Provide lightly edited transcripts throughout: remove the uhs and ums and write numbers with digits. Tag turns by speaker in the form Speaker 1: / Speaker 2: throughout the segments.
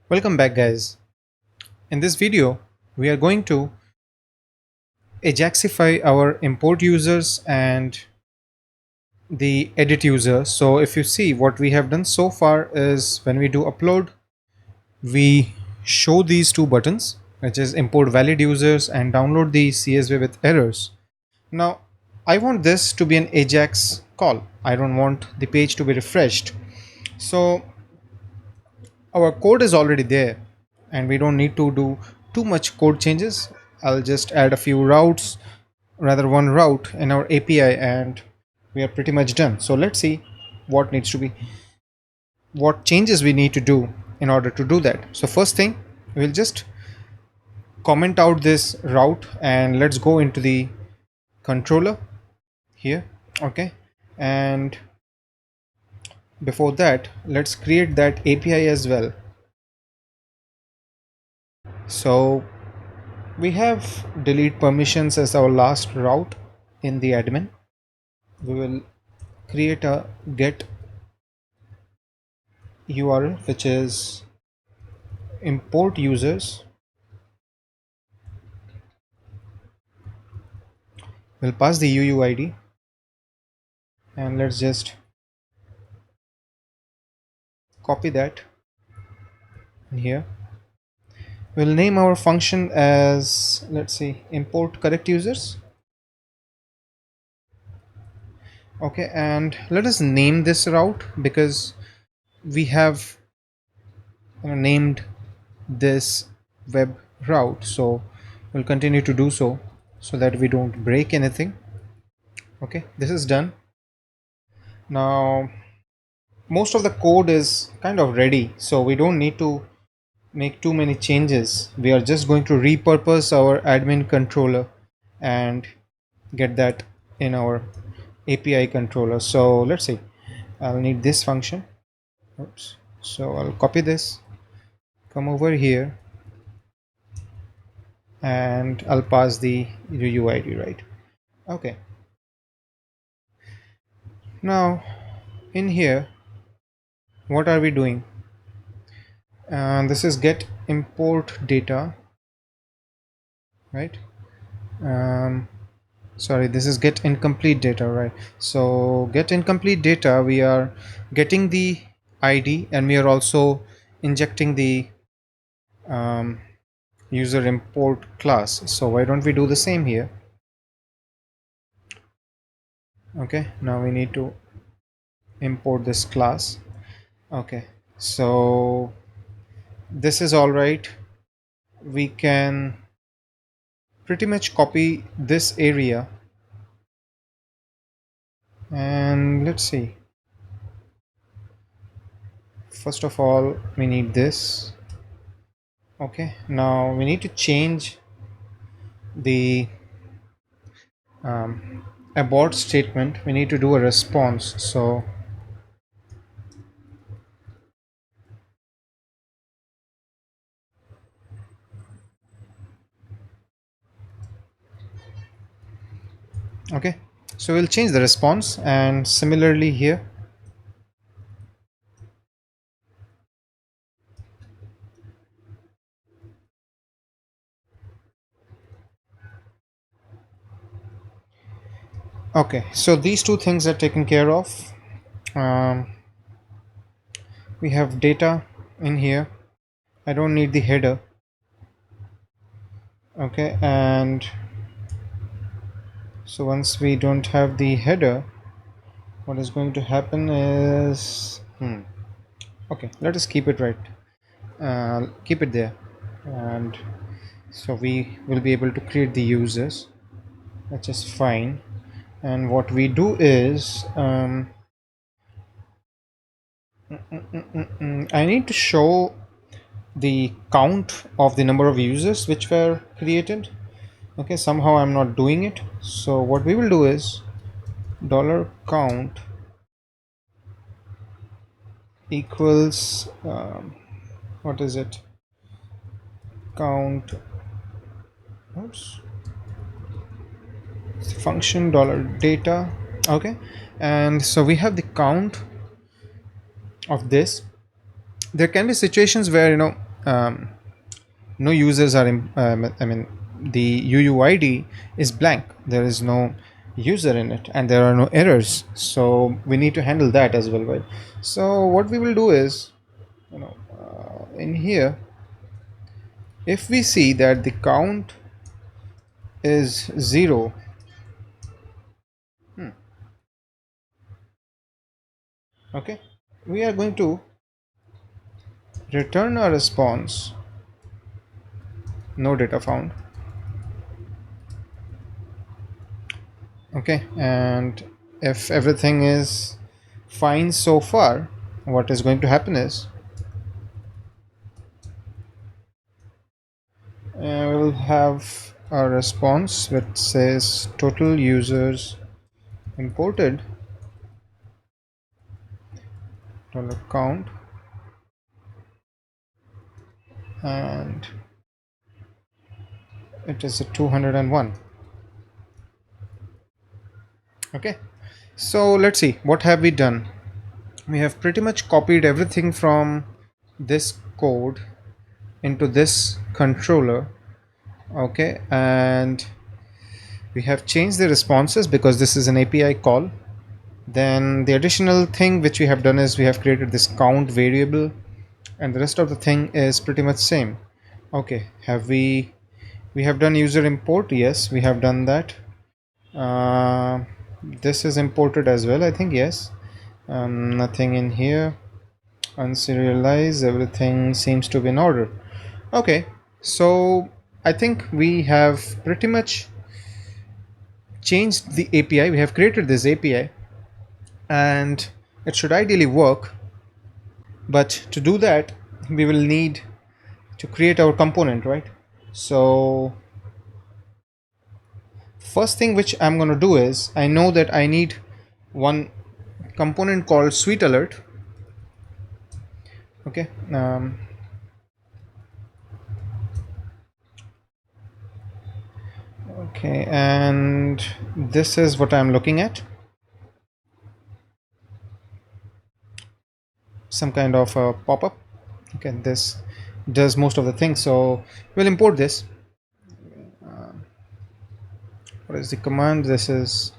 Speaker 1: Welcome back, guys. In this video, we are going to Ajaxify our import users and the edit user. So if you see, what we have done so far is when we do upload, we show these two buttons, which is import valid users and download the CSV with errors. Now, I want this to be an Ajax call. I don't want the page to be refreshed. So our code is already there and we don't need to do too much code changes. I'll just add a few routes, rather one route in our API, and we are pretty much done. So let's see what needs to be, what changes we need to do in order to do that. So first thing, we'll just comment out this route and let's go into the controller here. Okay, and before that, let's create that API as well. So we have delete permissions as our last route in the admin. We will create a get URL, which is import users. We'll pass the UUID and let's just copy that in here. We'll name our function as, let's see, import correct users. Okay, and let us name this route because we have named this web route, so we'll continue to do so that we don't break anything. Okay, this is done. Now most of the code is kind of ready, so we don't need to make too many changes. We are just going to repurpose our admin controller and get that in our API controller. So let's see, I'll need this function. Oops. So I'll copy this, come over here, and I'll pass the UUID, right? Okay, now in here, what are we doing? This is get import data, right? um, Sorry, this is get incomplete data, right? So get incomplete data, we are getting the ID and we are also injecting the um, user import class. So why don't we do the same here? Okay, now we need to import this class. Okay, so this is all right. We can pretty much copy this area and let's see. First of all, we need this. Okay, now we need to change the abort statement. We need to do a response. So okay, so we'll change the response, and similarly here. Okay, so these two things are taken care of. um, we have data in here. I don't need the header. Okay, and so once we don't have the header, what is going to happen is okay, let us keep it right. Keep it there, and so we will be able to create the users, which is fine. And what we do is I need to show the count of the number of users which were created. Okay, somehow I'm not doing it. So what we will do is dollar count equals what is it, count, oops, function dollar data. Okay, and so we have the count of this. There can be situations where no users are I mean the UUID is blank, there is no user in it and there are no errors, so we need to handle that as well, right? So what we will do is, in here, if we see that the count is 0, okay, we are going to return a response, no data found. Okay, and if everything is fine so far, what is going to happen is we'll have a response which says total users imported, dollar count, and it is a 201. Okay, so let's see what have we done. We have pretty much copied everything from this code into this controller. Okay, and we have changed the responses because this is an API call. Then the additional thing which we have done is we have created this count variable, and the rest of the thing is pretty much same. Okay, have we have done user import? Yes, we have done that. uh, this is imported as well, I think. Yes, nothing in here, unserialized, everything seems to be in order. Okay, so I think we have pretty much changed the API. We have created this API and it should ideally work, but to do that we will need to create our component, right? So first thing which I'm going to do is, I know that I need one component called sweet alert. Okay, okay, and this is what I'm looking at, some kind of a pop-up. Okay, this does most of the things, so we'll import this. What is the command? This is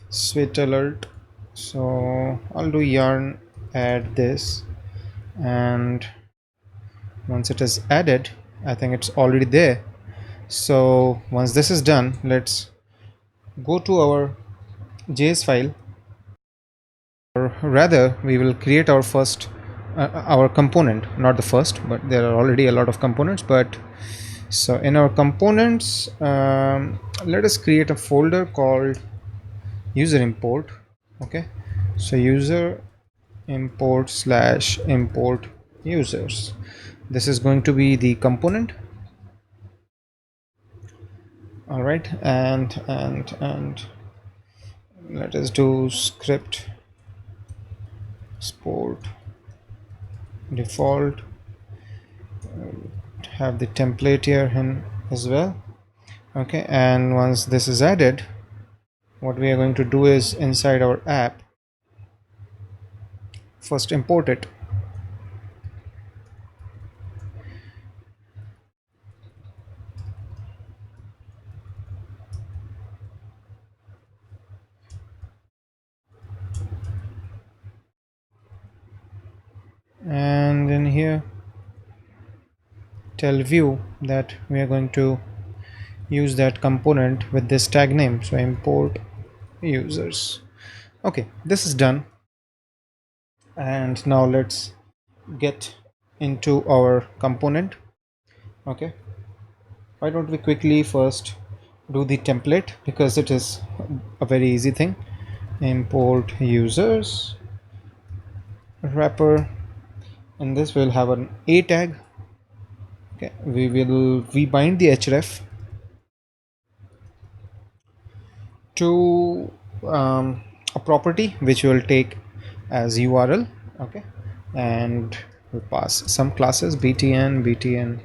Speaker 1: sweet alert, so I'll do yarn add this, and once it is added, I think it's already there. So once this is done, let's go to our JS file, or rather we will create our first our component, not the first, but there are already a lot of components. But so in our components, let us create a folder called user import. Okay, so user import slash import users, this is going to be the component. All right, and let us do script export default, have the template here in as well. Okay, and once this is added, what we are going to do is inside our app first import it. And in here tell view that we are going to use that component with this tag name, so import users. Okay, this is done, and now let's get into our component. Okay, why don't we quickly first do the template, because it is a very easy thing. Import users wrapper, and this will have an a tag. Okay, we bind the href to a property which will take as URL. Okay, and we'll pass some classes, btn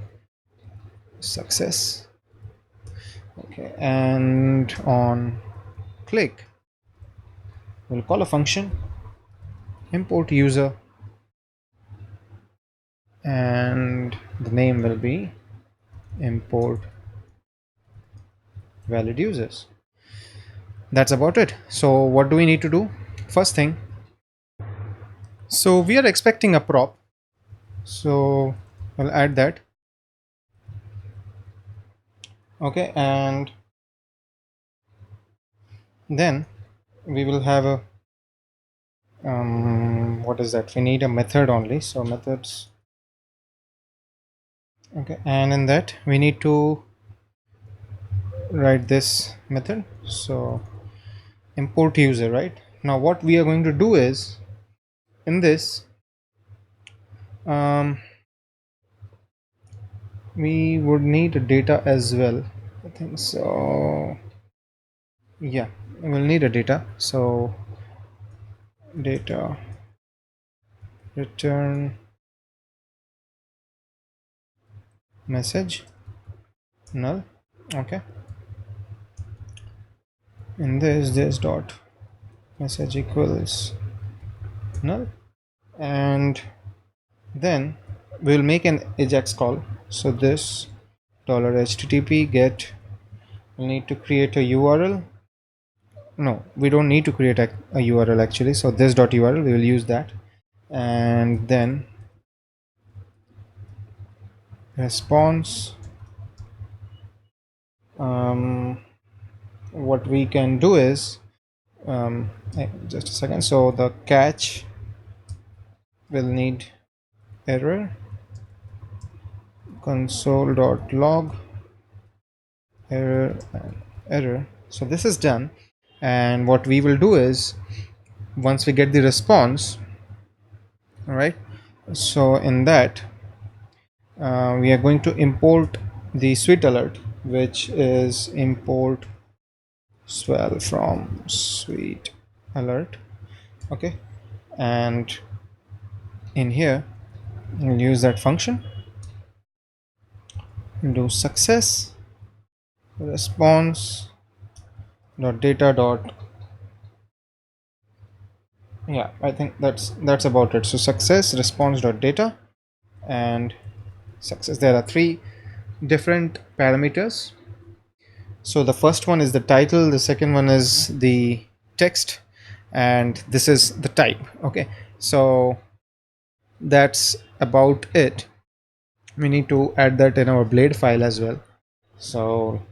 Speaker 1: success. Okay, and on click we'll call a function import user, and the name will be import valid users. That's about it. So what do we need to do? First thing, so we are expecting a prop, so we'll add that. Okay, and then we will have a what is that, we need a method only, so methods. Okay, and in that we need to write this method, so import user. Right now what we are going to do is, in this, um, we would need data as well, I think so. Yeah, we'll need a data, so data return message null. Okay, in this dot message equals null, and then we'll make an Ajax call. So this $http get, we'll need to create a URL. No, we don't need to create a URL actually, so this dot URL we will use that, and then response. What we can do is, just a second, so the catch will need error console.log error and error. So this is done, and what we will do is, once we get the response, all right, so in that we are going to import the sweet alert, which is import swell from sweet alert. Okay, and in here we'll use that function, do success response dot data dot. Yeah, I think that's about it. So success response dot data and success, there are three different parameters. So the first one is the title, the second one is the text, and this is the type. Okay, so that's about it. We need to add that in our blade file as well, so